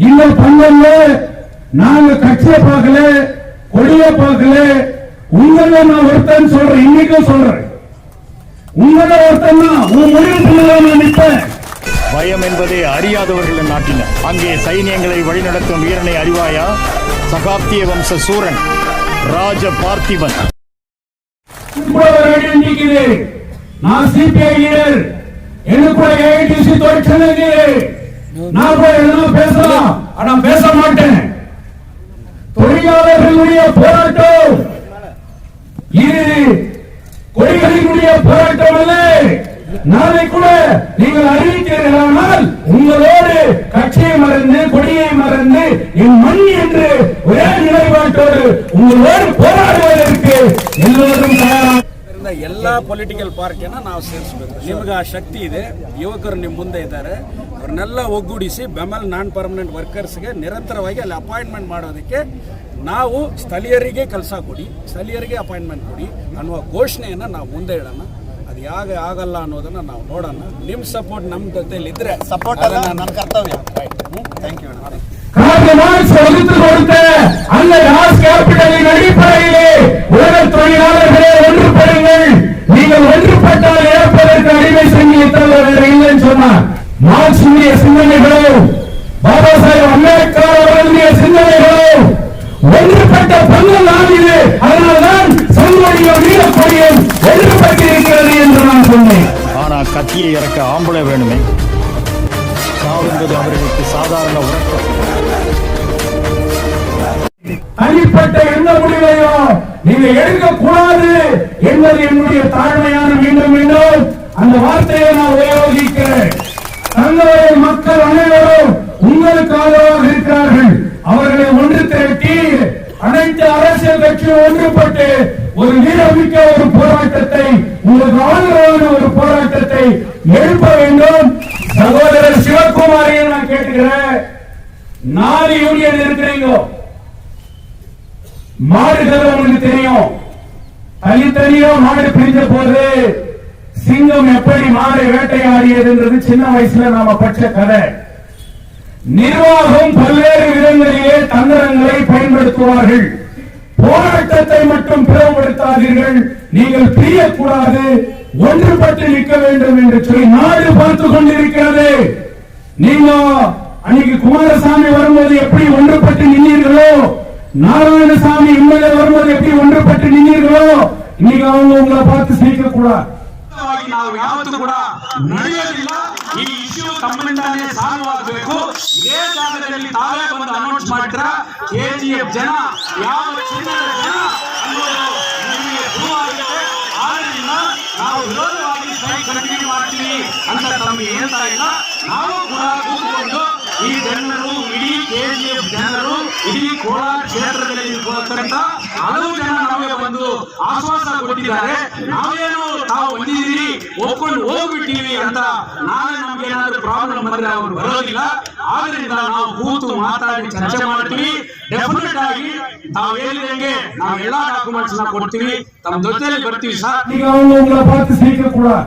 இந்த பங்கல்ல நாங்க கட்சியை பார்க்கல, கொடிய பார்க்கல. உங்களை நான் ஒருத்தன் சொல்றேன், இன்னைக்கும் சொல்றேன். உங்களை ஒருத்தன் உன் முடிவு நான் நிற்பேன். பயம் என்பதே அறியாதவர்கள் நாட்டினர். அங்கே சைனியங்களை வழிநடத்தும் வீரனை அறிவாயா? சகாப்திய வம்ச சூரன் ராஜ பார்த்திபன். நான் சிபிஐ லீடர், எனக்கு ஏஐடிசி தொழிற்சங்க நான் போய் பேசலாம், ஆனா பேச மாட்டேன். தொழிலாளர்களுடைய போராட்டம் இது கொடிகளினுடைய போராட்டம் அல்ல. நாளை கூட நீங்கள் அறிவிக்கிறீர்களானால் உங்களோடு கட்சியை மறந்து கொடியை மறந்து என் மண் என்று ஒரே நிலைப்பாட்டோடு உங்களோடு போராடுவதற்கு எல்லோரும் தயாராக. ಎಲ್ಲ ಪೊಲಿಟಿಕಲ್ ಪಾರ್ಟಿನ ನಾವು ಸೇರಿಸಬೇಕು. ನಿಮಗೆ ಆ ಶಕ್ತಿ ಇದೆ, ಯುವಕರು ನಿಮ್ಮ ಮುಂದೆ ಇದ್ದಾರೆ, ಅವ್ರನ್ನೆಲ್ಲ ಒಗ್ಗೂಡಿಸಿ ಬೆಂಬಲ ನಾನ್ ಪರ್ಮನೆಂಟ್ ವರ್ಕರ್ಸ್ಗೆ ನಿರಂತರವಾಗಿ ಅಲ್ಲಿ ಅಪಾಯಿಂಟ್ಮೆಂಟ್ ಮಾಡೋದಕ್ಕೆ ನಾವು ಸ್ಥಳೀಯರಿಗೆ ಕೆಲಸ ಕೊಡಿ, ಸ್ಥಳೀಯರಿಗೆ ಅಪಾಯಿಂಟ್ಮೆಂಟ್ ಕೊಡಿ ಅನ್ನುವ ಘೋಷಣೆಯನ್ನು ನಾವು ಮುಂದೆ ಇಡೋಣ. ಅದು ಯಾಕೆ ಆಗಲ್ಲ ಅನ್ನೋದನ್ನು ನಾವು ನೋಡೋಣ. ನಿಮ್ಮ ಸಪೋರ್ಟ್ ನಮ್ಮ ಜೊತೆಯಲ್ಲಿ ಇದ್ರೆ ಸಪೋರ್ಟ್ ಅಲ್ಲ ನನ್ನ ಕರ್ತವ್ಯ. Thank you. உலக தொழிலாளர்களே ஒன்றுபடுங்கள், நீங்கள் ஒன்றுபட்டால் ஏற்பதற்கு அடிமை சங்கிலித்தால் இல்லைன்னு சொன்னார். மார்க்சிய சிந்தனைகளும் பாபா சாஹேப் அம்பேத்கர் அவர்களுடைய சிந்தனைகளும் ஒன்றுபட்ட பங்கு நான் இது. அதனால்தான் சங்கொடியும் வீரக்கொடியும் ஒன்றுபட்டிருக்கிறது என்று நான் சொன்னேன். ஆனா கத்தியை இறக்க ஆம்பளை வேணுமே. சாவுஎன்பது அவர்களுக்கு சாதாரண உறக்கம். தனிப்பட்ட எந்த முடிவையும் நீங்க எடுக்க கூடாது என்பது என்னுடைய தாழ்மையான மீண்டும் மீண்டும் அந்த வார்த்தையை நான் உபயோகிக்கிறேன். தங்களுடைய மக்கள் அனைவரும் உங்களுக்கு ஆதரவாக இருக்கிறார்கள். அவர்களை ஒன்று திரட்டி அனைத்து அரசியல் கட்சியும் ஒன்றுபட்டு ஒரு வீரமிக்க ஒரு போராட்டத்தை, உங்களுக்கு ஆதரவான ஒரு போராட்டத்தை எழுப்ப வேண்டும். சகோதரர் சிவகுமாரையும் நான் கேட்டுக்கிறேன். 4 யூனியன் இருக்கிறீங்க. மாடுகள் உங்களுக்கு தெரியும். தனித்தனியோ மாடு பிரிஞ்ச போது சிங்கம் எப்படி மாடை வேட்டையாடியதுன்றது சின்ன வயசுல நாம பட்ச கதை. நிர்வாகம் பல்வேறு விதங்களிலே தந்திரங்களை பயன்படுத்துவார்கள். போராட்டத்தை மட்டும் பிளவுபடுத்தாதீர்கள், நீங்கள் பிரியக்கூடாது, ஒன்றுபட்டு நிற்க வேண்டும் என்று சொல்லி நாடு பார்த்து கொண்டிருக்கிறது. நீங்க அன்னைக்கு குமாரசாமி வரும்போது எப்படி ஒன்றுபட்டு நின்றீர்களோ, நாராயணசாமி எம்எல்ஏ வரும்போது எப்படி ஒன்றுபட்டு நின்றீர்களோ, இன்னைக்கு அவங்க உங்களை பார்த்து சிரிக்க கூடாது. ನಾವು ಯಾವತ್ತೂ ಕೂಡ ನಡೆಯೋದಿಲ್ಲ. ಈ ಇಶ್ಯೂ ತಮ್ಮಿಂದಾನೇ ಸಾಲ್ವ್ ಆಗಬೇಕು. ಇದೇ ಜಾಗದಲ್ಲಿ ತಾವೇ ಬಂದು ಅನೌನ್ಸ್ ಮಾಡಿದ್ರ ಕೆಜಿಎಫ್ ಜನ ಯಾವ ಚಿನ್ನದ ಜನ ಅನ್ನೋದು ನಿಮಗೆ ಪ್ರೂವ್ ಆಗುತ್ತೆ. ಆದ್ರಿಂದ ನಾವು ವಿರೋಧವಾಗಿ ಸ್ಟ್ರೈಕ್ ಕಂಟಿನ್ಯೂ ಮಾಡ್ತೀವಿ ಅಂತ ತಮಗೆ ಹೇಳ್ತಾ ಇಲ್ಲ. ನಾವು ಕೂಡ ಕೂತ್ಕೊಂಡು ಈ ಜನರು, ಇಡೀ ಕೆಜಿಎಫ್ ಜನರು, ಇಡೀ ಕೋಲಾರ ಕ್ಷೇತ್ರದಲ್ಲಿ ಇರ್ತಕ್ಕಂಥ ಹಲವು ಜನ ನಮಗೆ ಬಂದು ಆಶ್ವಾಸ ಕೊಟ್ಟಿದ್ದಾರೆ. ನಾವೇನು ತಾವು ಬಂದಿದ್ದೀರಿ ಒಪ್ಕೊಂಡು ಹೋಗ್ಬಿಟ್ಟಿವಿ ಅಂತ ನಾಳೆ ನಮ್ಗೆ ಏನಾದ್ರು ಪ್ರಾಬ್ಲಮ್ ಬಂದ್ರೆ ಅವರು ಬರೋದಿಲ್ಲ. ಆದ್ರಿಂದ ನಾವು ಕೂತು ಮಾತಾಡಿ ಚರ್ಚೆ ಮಾಡ್ತೀವಿ. ಡೆಫಿನೆಟ್ ಆಗಿ ತಾವು ಹೇಳಿದಂಗೆ ನಾವು ಎಲ್ಲಾ ಡಾಕ್ಯುಮೆಂಟ್ಸ್ ಕೊಡ್ತೀವಿ, ತಮ್ಮ ಜೊತೆಯಲ್ಲಿ ಬರ್ತೀವಿ ಸರ್. நீங்க அவங்க உங்களை பார்த்து சிரிக்க கூடாது.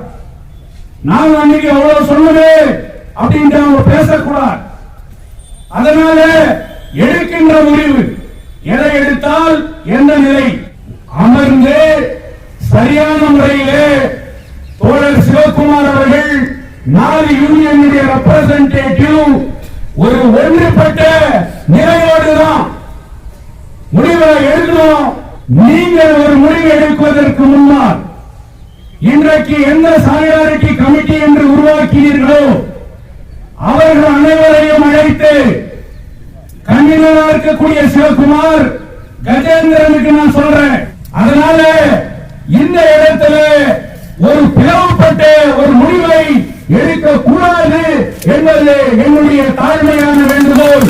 நான் அன்னைக்கு அவ்வளவு சொல்லுவேன் அப்படின்ட்டு அவங்க பேசக்கூடாது. அதனால எடுக்கின்ற முடிவு எதை எடுத்தால் எந்த நிலை அமர்ந்து சரியான முறையிலே தோழர் சிவகுமார் அவர்கள் 4 யூனியனுடைய ரெப்ரசன்டேட்டிவ் ஒரு ஒன்றுபட்ட நிலையோடுதான் முடிவை எடுக்கணும். நீங்கள் ஒரு முடிவு எடுப்பதற்கு முன்னால் இன்றைக்கு எந்த சாலிடாரிட்டி கமிட்டி என்று உருவாக்கினீர்களோ அவர்கள் அனைவரையும் அழைத்து கன்வீனரா இருக்கக்கூடிய சிவகுமார் கஜேந்திரனுக்கு நான் சொல்றேன். அதனால இந்த இடத்துல ஒரு பிளவுபட்ட ஒரு முடிவை எடுக்க கூடாது என்பது என்னுடைய தாழ்மையான வேண்டுகோள்.